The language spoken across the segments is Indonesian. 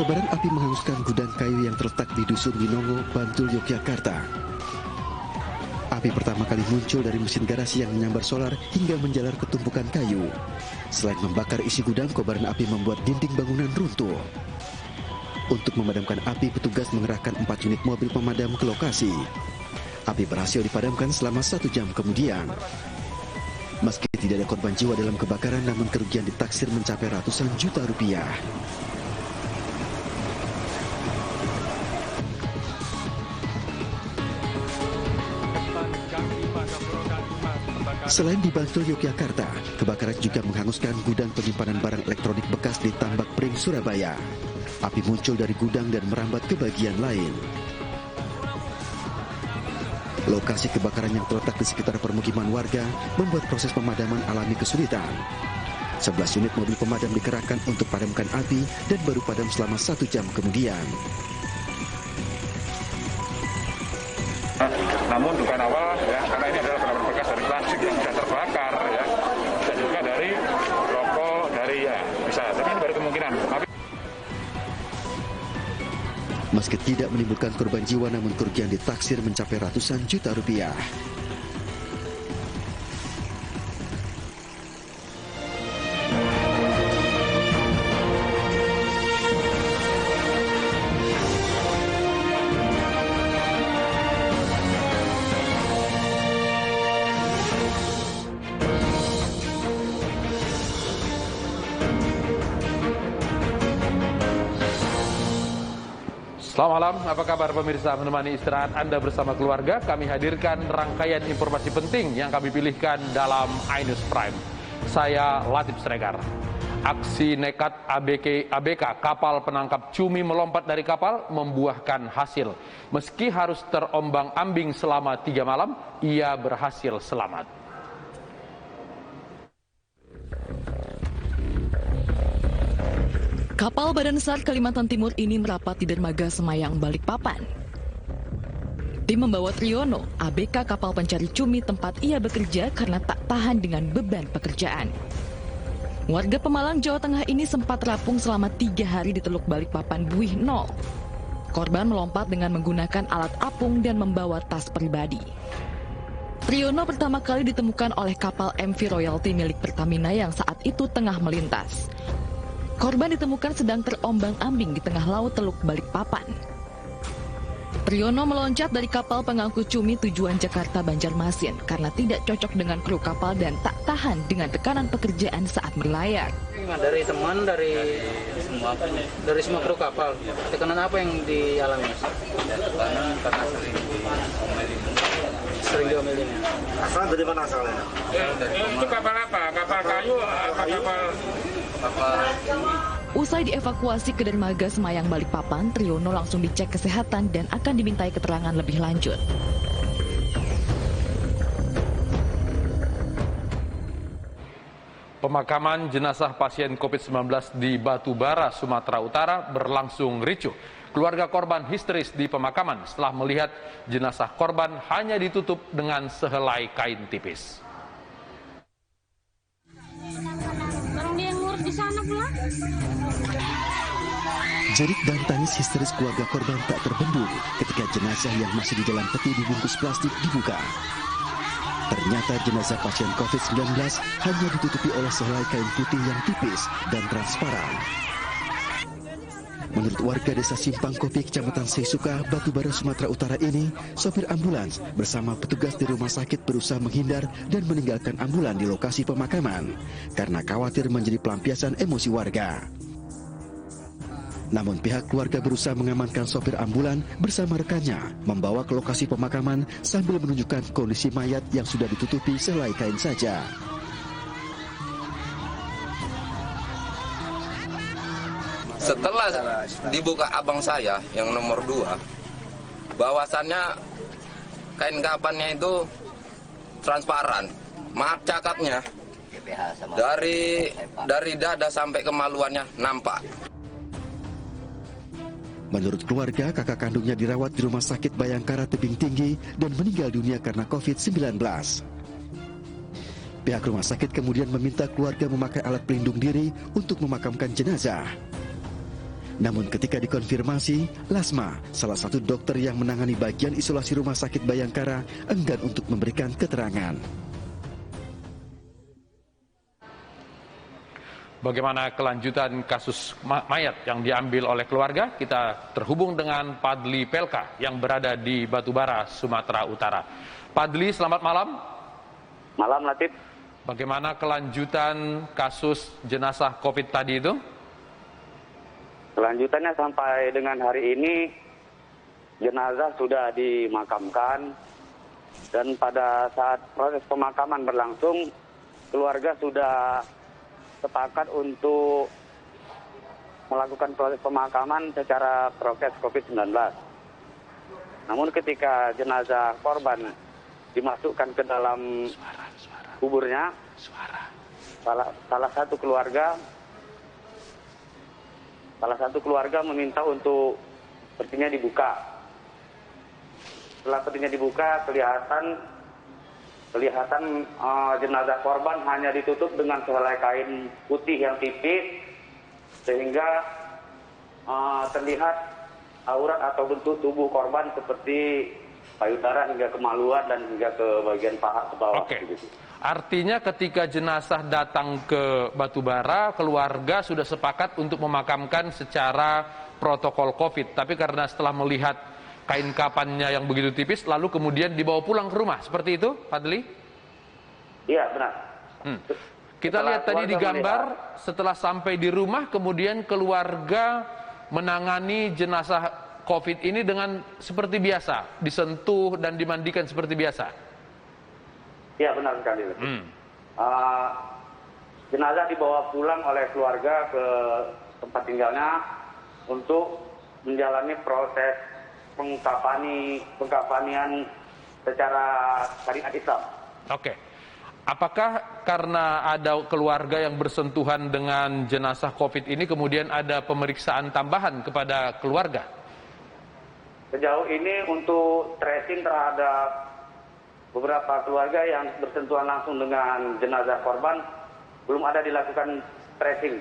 Kobaran api menghanguskan gudang kayu yang terletak di Dusun Winongo, Bantul, Yogyakarta. Api pertama kali muncul dari mesin garasi yang menyambar solar hingga menjalar ke tumpukan kayu. Selain membakar isi gudang, kobaran api membuat dinding bangunan runtuh. Untuk memadamkan api, petugas mengerahkan 4 unit mobil pemadam ke lokasi. Api berhasil dipadamkan selama 1 jam kemudian. Meski tidak ada korban jiwa dalam kebakaran, namun kerugian ditaksir mencapai ratusan juta rupiah. Selain di Bantul, Yogyakarta, kebakaran juga menghanguskan gudang penyimpanan barang elektronik bekas di Tambak Pring, Surabaya. Api muncul dari gudang dan merambat ke bagian lain. Lokasi kebakaran yang terletak di sekitar permukiman warga membuat proses pemadaman alami kesulitan. 11 unit mobil pemadam dikerahkan untuk padamkan api dan baru padam selama 1 jam kemudian. Namun dugaan awal ya, karena ini adalah barang bekas dari plastik yang sudah terbakar ya, dan juga dari rokok dari ya bisa, tapi ini baru kemungkinan. Meski tidak menimbulkan korban jiwa, namun kerugian ditaksir mencapai ratusan juta rupiah. Selamat malam, apa kabar pemirsa? Menemani istirahat Anda bersama keluarga, kami hadirkan rangkaian informasi penting yang kami pilihkan dalam iNews Prime. Saya Latif Sregar. Aksi nekat ABK kapal penangkap cumi melompat dari kapal membuahkan hasil. Meski harus terombang-ambing selama 3 malam, ia berhasil selamat. Kapal Badan SAR Kalimantan Timur ini merapat di dermaga Semayang, Balikpapan. Tim membawa Triyono, ABK kapal pencari cumi tempat ia bekerja karena tak tahan dengan beban pekerjaan. Warga Pemalang, Jawa Tengah ini sempat terapung selama 3 hari di Teluk Balikpapan Buih 0. Korban melompat dengan menggunakan alat apung dan membawa tas pribadi. Triyono pertama kali ditemukan oleh kapal MV Royalty milik Pertamina yang saat itu tengah melintas. Korban ditemukan sedang terombang-ambing di tengah laut Teluk Balikpapan. Triyono meloncat dari kapal pengangkut cumi tujuan Jakarta Banjarmasin karena tidak cocok dengan kru kapal dan tak tahan dengan tekanan pekerjaan saat berlayar. Dari teman, dari semua kru kapal, tekanan apa yang dialami? Tekanan karena sering diomelin. Asal dari mana asalnya? Itu kapal apa? Kapal kayu atau kapal? Usai dievakuasi ke dermaga Semayang Balikpapan, Triyono langsung dicek kesehatan dan akan dimintai keterangan lebih lanjut. Pemakaman jenazah pasien COVID-19 di Batubara, Sumatera Utara berlangsung ricuh. Keluarga korban histeris di pemakaman setelah melihat jenazah korban hanya ditutup dengan sehelai kain tipis. Jerit dan tangis histeris keluarga korban tak terbendung ketika jenazah yang masih di dalam peti dibungkus plastik dibuka. Ternyata jenazah pasien COVID-19 hanya ditutupi oleh sehelai kain putih yang tipis dan transparan. Menurut warga desa Simpang Kopi, Kecamatan Seisuka, Batubara, Sumatera Utara ini, sopir ambulans bersama petugas di rumah sakit berusaha menghindar dan meninggalkan ambulan di lokasi pemakaman karena khawatir menjadi pelampiasan emosi warga. Namun pihak keluarga berusaha mengamankan sopir ambulan bersama rekannya, membawa ke lokasi pemakaman sambil menunjukkan kondisi mayat yang sudah ditutupi sehelai kain saja. Setelah dibuka abang saya yang nomor 2, bahwasannya kain kafannya itu transparan, maaf cakapnya, dari dada sampai kemaluannya nampak. Menurut keluarga, kakak kandungnya dirawat di Rumah Sakit Bayangkara Tebing Tinggi dan meninggal dunia karena COVID-19. Pihak rumah sakit kemudian meminta keluarga memakai alat pelindung diri untuk memakamkan jenazah. Namun ketika dikonfirmasi, Lasma, salah satu dokter yang menangani bagian isolasi Rumah Sakit Bayangkara, enggan untuk memberikan keterangan. Bagaimana kelanjutan kasus mayat yang diambil oleh keluarga? Kita terhubung dengan Padli Pelka yang berada di Batubara, Sumatera Utara. Padli, selamat malam. Malam, Latif. Bagaimana kelanjutan kasus jenazah COVID tadi itu? Kelanjutannya sampai dengan hari ini, jenazah sudah dimakamkan, dan pada saat proses pemakaman berlangsung, keluarga sudah sepakat untuk melakukan proses pemakaman secara prokes COVID-19. Namun ketika jenazah korban dimasukkan ke dalam kuburnya, salah satu keluarga meminta untuk petinya dibuka. Setelah petinya dibuka, kelihatan jenazah korban hanya ditutup dengan sehelai kain putih yang tipis, sehingga terlihat aurat atau bentuk tubuh korban seperti payudara hingga kemaluan dan hingga ke bagian paha ke bawah. Oke. Gitu. Artinya ketika jenazah datang ke Batubara, keluarga sudah sepakat untuk memakamkan secara protokol COVID. Tapi karena setelah melihat kain kafannya yang begitu tipis, lalu kemudian dibawa pulang ke rumah. Seperti itu, Padli? Iya, benar. Kita lihat tadi di gambar, setelah sampai di rumah, kemudian keluarga menangani jenazah COVID ini dengan seperti biasa, disentuh dan dimandikan seperti biasa. Iya, benar sekali. Jenazah dibawa pulang oleh keluarga ke tempat tinggalnya untuk menjalani proses pengkafanian secara syariat Islam. Oke. Apakah karena ada keluarga yang bersentuhan dengan jenazah COVID ini kemudian ada pemeriksaan tambahan kepada keluarga? Sejauh ini untuk tracing terhadap beberapa keluarga yang bersentuhan langsung dengan jenazah korban belum ada dilakukan tracing.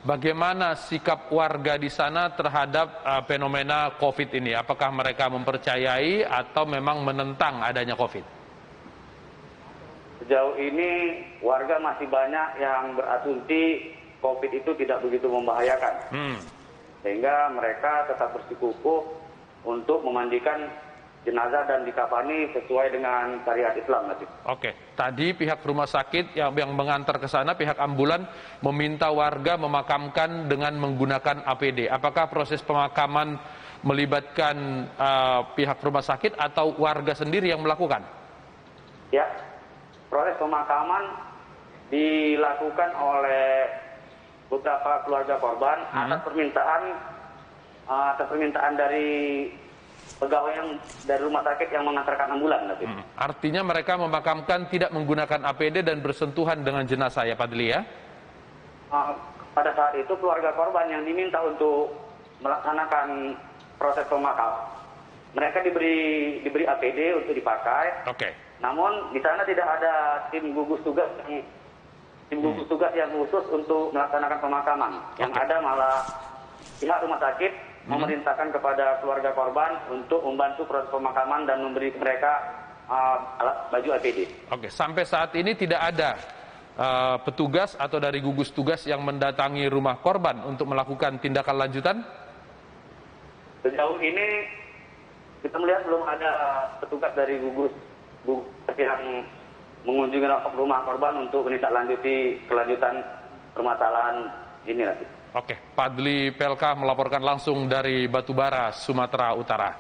Bagaimana sikap warga di sana terhadap fenomena COVID ini? Apakah mereka mempercayai atau memang menentang adanya COVID? Sejauh ini warga masih banyak yang berasumsi COVID itu tidak begitu membahayakan. Sehingga mereka tetap bersikukuh untuk memandikan jenazah dan dikafani sesuai dengan syariat Islam. Oke, tadi pihak rumah sakit yang mengantar ke sana, pihak ambulan meminta warga memakamkan dengan menggunakan APD. Apakah proses pemakaman melibatkan pihak rumah sakit atau warga sendiri yang melakukan? Ya, proses pemakaman dilakukan oleh beberapa keluarga korban atas permintaan dari pegawai yang dari rumah sakit yang mengantarkan ambulan. Artinya mereka memakamkan tidak menggunakan APD dan bersentuhan dengan jenazah, ya Padli, ya? Pada saat itu keluarga korban yang diminta untuk melaksanakan proses pemakaman, mereka diberi APD untuk dipakai. Oke. Namun di sana tidak ada tim gugus tugas yang khusus untuk melaksanakan pemakaman. Yang ada malah pihak rumah sakit memerintahkan kepada keluarga korban untuk membantu proses pemakaman dan memberi mereka baju APD. Oke, sampai saat ini tidak ada petugas atau dari gugus tugas yang mendatangi rumah korban untuk melakukan tindakan lanjutan? Sejauh ini kita melihat belum ada petugas dari gugus yang mengunjungi rumah korban untuk menindaklanjuti kelanjutan permasalahan ini nanti. Oke, Padli Pelka melaporkan langsung dari Batubara, Sumatera Utara.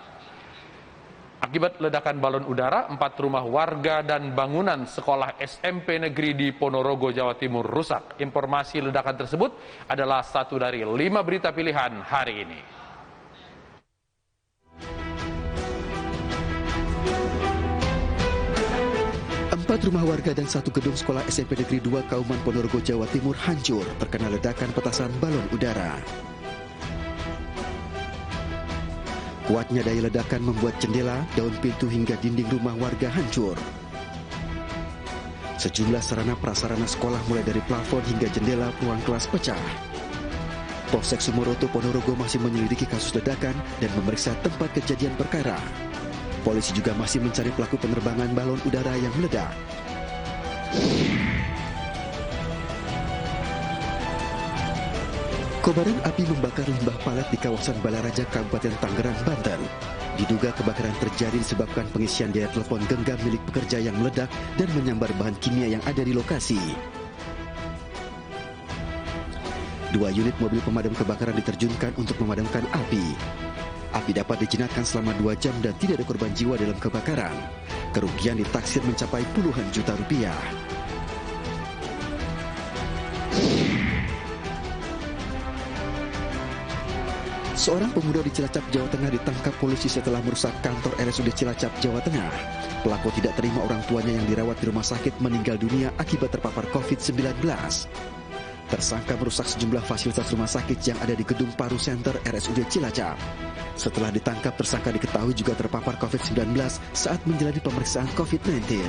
Akibat ledakan balon udara, 4 rumah warga dan bangunan sekolah SMP negeri di Ponorogo, Jawa Timur rusak. Informasi ledakan tersebut adalah satu dari 5 berita pilihan hari ini. Empat rumah warga dan 1 gedung sekolah SMP Negeri 2 Kauman Ponorogo, Jawa Timur hancur terkena ledakan petasan balon udara. Kuatnya daya ledakan membuat jendela, daun pintu hingga dinding rumah warga hancur. Sejumlah sarana prasarana sekolah mulai dari plafon hingga jendela ruang kelas pecah. Polsek Sumoroto Ponorogo masih menyelidiki kasus ledakan dan memeriksa tempat kejadian perkara. Polisi juga masih mencari pelaku penerbangan balon udara yang meledak. Kobaran api membakar limbah palet di kawasan Balaraja, Kabupaten Tangerang, Banten. Diduga kebakaran terjadi disebabkan pengisian daya telepon genggam milik pekerja yang meledak dan menyambar bahan kimia yang ada di lokasi. 2 unit mobil pemadam kebakaran diterjunkan untuk memadamkan api. Api dapat dijinakkan selama 2 jam dan tidak ada korban jiwa dalam kebakaran. Kerugian ditaksir mencapai puluhan juta rupiah. Seorang pemuda di Cilacap, Jawa Tengah ditangkap polisi setelah merusak kantor RSUD Cilacap, Jawa Tengah. Pelaku tidak terima orang tuanya yang dirawat di rumah sakit meninggal dunia akibat terpapar COVID-19. Tersangka merusak sejumlah fasilitas rumah sakit yang ada di Gedung Paru Center RSUD Cilacap. Setelah ditangkap, tersangka diketahui juga terpapar COVID-19 saat menjalani pemeriksaan COVID-19.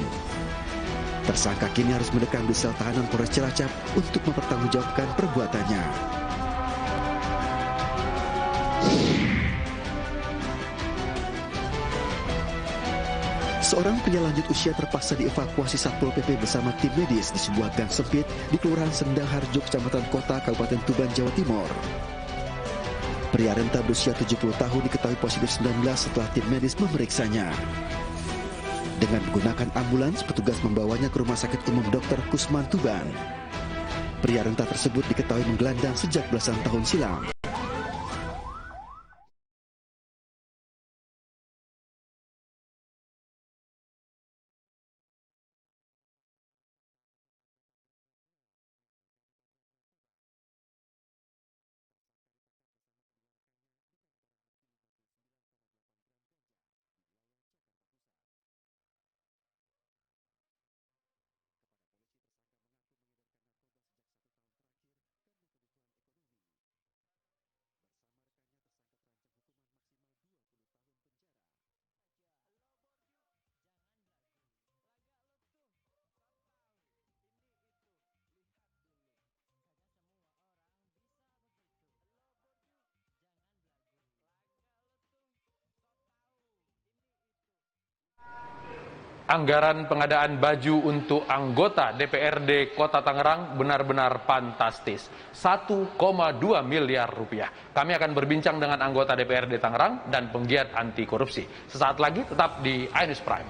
Tersangka kini harus mendekam di sel tahanan Polres Cilacap untuk mempertanggungjawabkan perbuatannya. Seorang pria lanjut usia terpaksa dievakuasi Satpol PP bersama tim medis di sebuah gang sempit di Kelurahan Sendang Harjo, Kecamatan Kota, Kabupaten Tuban, Jawa Timur. Pria renta berusia 70 tahun diketahui positif 19 setelah tim medis memeriksanya. Dengan menggunakan ambulans, petugas membawanya ke Rumah Sakit Umum Dr. Kusman Tuban. Pria renta tersebut diketahui menggelandang sejak belasan tahun silam. Anggaran pengadaan baju untuk anggota DPRD Kota Tangerang benar-benar fantastis. 1,2 miliar rupiah. Kami akan berbincang dengan anggota DPRD Tangerang dan penggiat anti korupsi. Sesaat lagi tetap di iNews Prime.